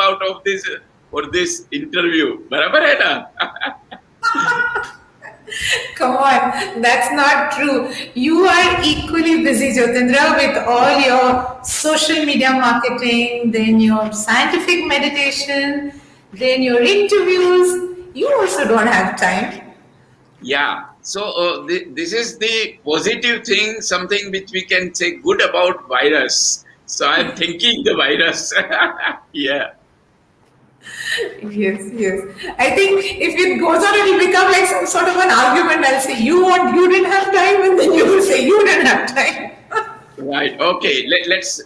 out of this for this interview. बराबर है ना? Come on, that's not true. You are equally busy, Jyotendra, with all your social media marketing, then your scientific meditation, then your interviews. You also don't have time. Yeah. So this is the positive thing, something which we can say good about virus. So I'm thinking the virus. Yeah. Yes, yes. I think if it goes on, it will become like some sort of an argument. I'll say you didn't have time, and then you will say you didn't have time. Right. Okay. Let's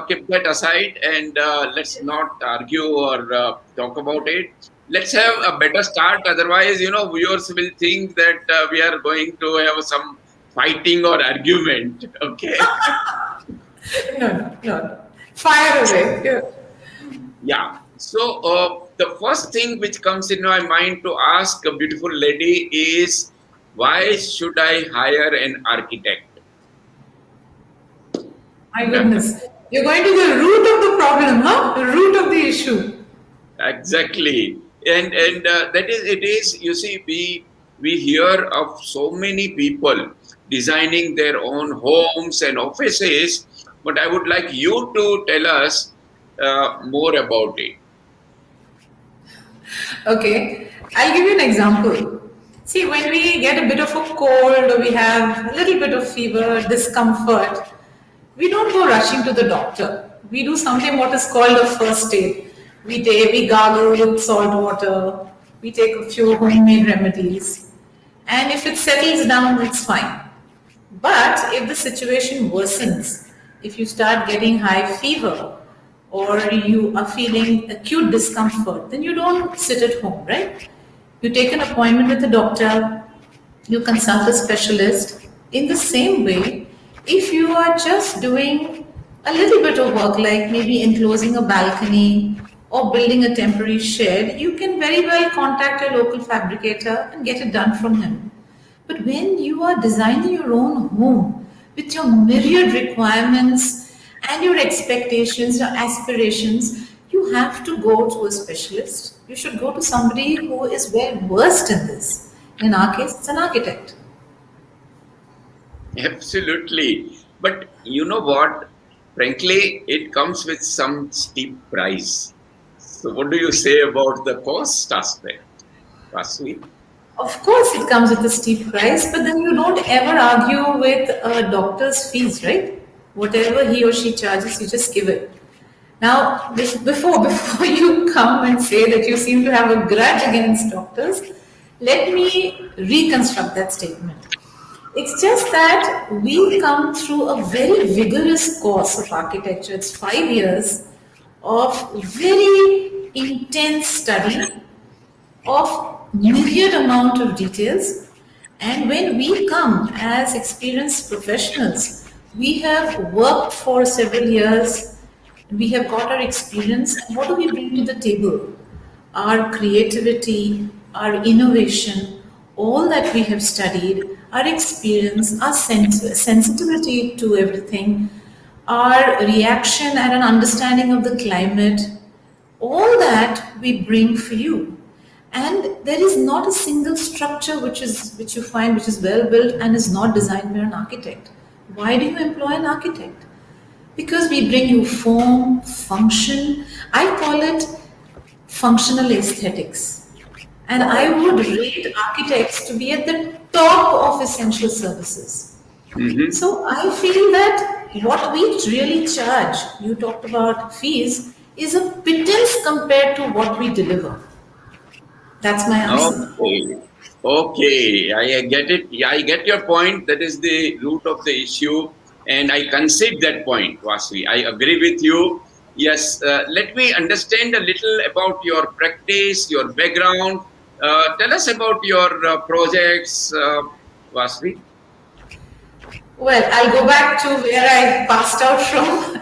keep that aside and let's not argue or talk about it. Let's have a better start. Otherwise, viewers will think that we are going to have some fighting or argument. Okay. No, no, no, no. Fire away. Yeah. Yeah. So the first thing which comes in my mind to ask a beautiful lady is, why should I hire an architect? My goodness. You're going to the root of the problem, huh? The root of the issue. Exactly. And that is, it is, you see, we hear of so many people designing their own homes and offices, but I would like you to tell us more about it. Okay. I'll give you an example. See, when we get a bit of a cold or we have a little bit of fever, discomfort, we don't go rushing to the doctor. We do something what is called a first aid. We gargle with salt water, we take a few homemade remedies, and if it settles down, it's fine. But if the situation worsens, if you start getting high fever or you are feeling acute discomfort, then you don't sit at home, right? You take an appointment with a doctor, you consult a specialist. In the same way, if you are just doing a little bit of work, like maybe enclosing a balcony or building a temporary shed, you can very well contact your local fabricator and get it done from him. But when you are designing your own home with your myriad requirements and your expectations, your aspirations, you have to go to a specialist. You should go to somebody who is well versed in this. In our case, it's an architect. Absolutely. But you know what? Frankly, it comes with some steep price. So, what do you say about the cost aspect, Vasvi? Of course, it comes with a steep price, but then you don't ever argue with a doctor's fees, right? Whatever he or she charges, you just give it. Now, before you come and say that you seem to have a grudge against doctors, let me reconstruct that statement. It's just that we come through a very vigorous course of architecture. It's 5 years of very intense study of myriad amount of details, and when we come as experienced professionals, we have worked for several years, we have got our experience. What do we bring to the table? Our creativity, our innovation, all that we have studied, our experience, our sensitivity to everything, our reaction and an understanding of the climate, all that we bring for you. And there is not a single structure which you find which is well built and is not designed by an architect. Why do you employ an architect? Because we bring you form, function. I call it functional aesthetics. And I would rate architects to be at the top of essential services. So I feel that what we really charge, you talked about fees, is a pittance compared to what we deliver. That's my answer. Okay. Okay. I get it. Yeah, I get your point. That is the root of the issue. And I concede that point, Vasvi. I agree with you. Yes. Let me understand a little about your practice, your background. Tell us about your projects, Vasvi. Well, I'll go back to where I passed out from.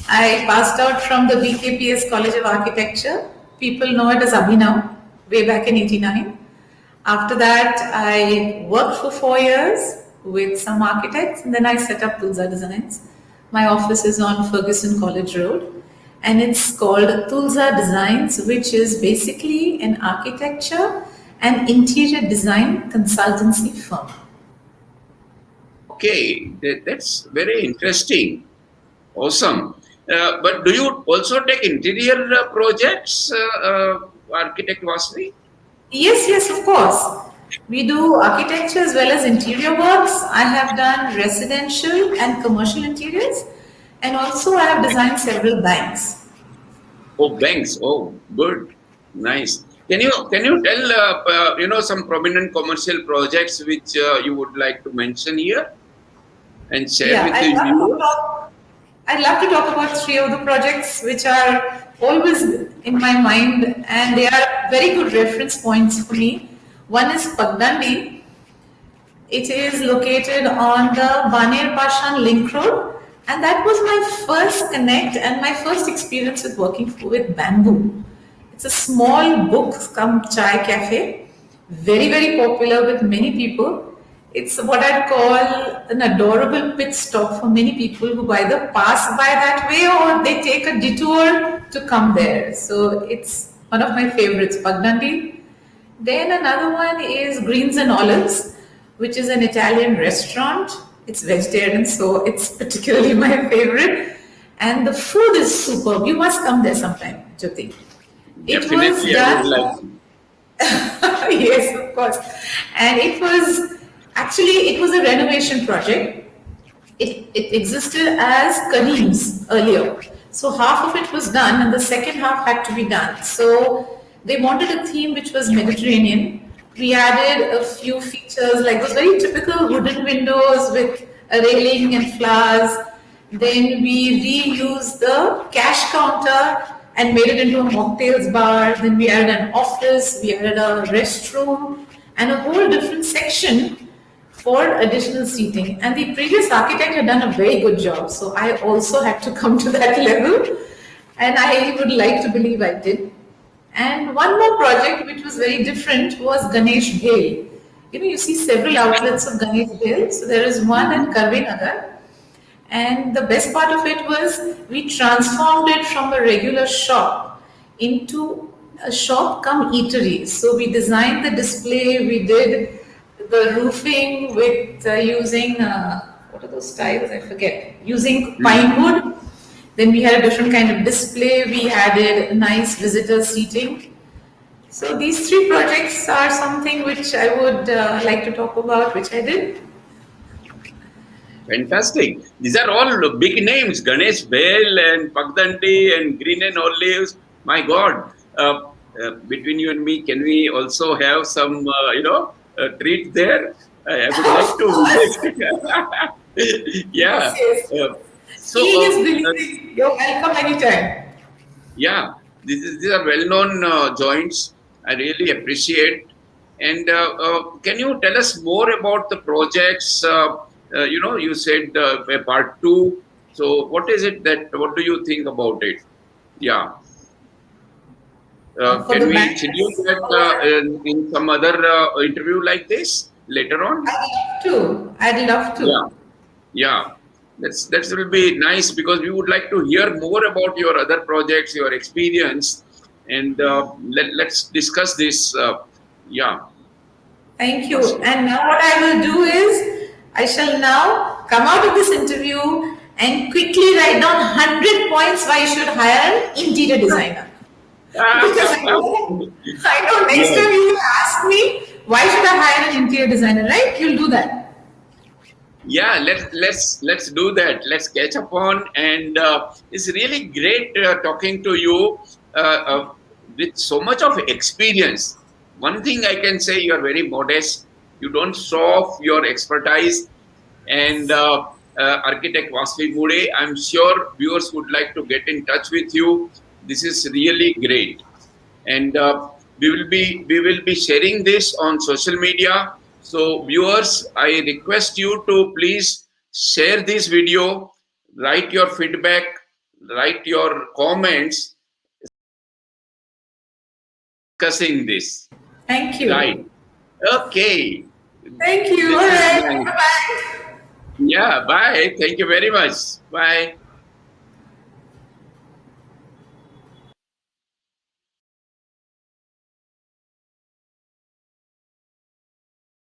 I passed out from the BKPS College of Architecture. People know it as Abhinav, way back in '89. After that, I worked for 4 years with some architects, and then I set up Tulsa Designs. My office is on Ferguson College Road. and it's called Tulsa Designs, which is basically an architecture and interior design consultancy firm. Okay, that's very interesting. Awesome. But do you also take interior projects, Architect Vasvi? Yes, yes, of course. We do architecture as well as interior works. I have done residential and commercial interiors, and also I have designed several banks. Oh, banks. Oh, good. Nice. Can you tell some prominent commercial projects which you would like to mention here and share Yeah, with the viewers? I'd love to talk about three of the projects which are always in my mind, and they are very good reference points for me. One is Pagdandi. It is located on the Baner Pashan Link Road, and that was my first connect and my first experience with working with bamboo. It's a small book come chai cafe, very very popular with many people. It's what I'd call an adorable pit stop for many people who either pass by that way or they take a detour to come there. So it's one of my favorites, Pagdandi. Then another one is Greens and Olives, which is an Italian restaurant. It's vegetarian, so it's particularly my favorite. And the food is superb. You must come there sometime, Jyoti. It was Definitely, I would like done, to. yes, of course. And it was a renovation project. It existed as Kareem's earlier. So half of it was done and the second half had to be done. So they wanted a theme which was Mediterranean. We added a few features like those very typical wooden windows with a railing and flowers. Then we reused the cash counter and made it into a mocktails bar. Then we added an office, we added a restroom, and a whole different section for additional seating. And the previous architect had done a very good job, so I also had to come to that level, and I would like to believe I did. And one more project which was very different was Ganesh Bhel. You see several outlets of Ganesh Bhel. So there is one in Karve Nagar, and the best part of it was we transformed it from a regular shop into a shop come eatery. So we designed the display, we did the roofing with using, what are those tiles? I forget. Using pine wood. Then we had a different kind of display. We added nice visitor seating. So these three projects are something which I would like to talk about, which I did. Fantastic. These are all big names: Ganesh Bell and Pagdandi and Green and Olives. My God. Between you and me, can we also have some, treat there? I would like to. Yes, Yeah. yes. Uh, so, Seeing is uh, believing. You're welcome anytime. yeah, these are well-known joints. I really appreciate. And can you tell us more about the projects? You said a part two. So, what is it that? What do you think about it? Yeah. For Can the we schedule banks, that in some other interview like this later on? I'd love to. I'd love Yeah. to. Yeah, that will be nice because we would like to hear more about your other projects, your experience, and let's discuss this. Yeah, Thank you. Vasu. And now what I will do is I shall now come out of this interview and quickly write down 100 points why you should hire an interior designer. Because I know next Yes. time you will ask me why should I hire an interior designer, right? You'll do that. Yeah, let's do that. Let's catch up on, and it's really great talking to you with so much of experience. One thing I can say, you are very modest. You don't show off your expertise, and Architect Vasvi Mure, I'm sure viewers would like to get in touch with you. This is really great, and we will be sharing this on social media. So viewers, I request you to please share this video, write your feedback, write your comments discussing this. Thank you. Right. Okay. Thank you. All This is right. nice. Bye bye. Yeah, bye. Thank you very much. Bye.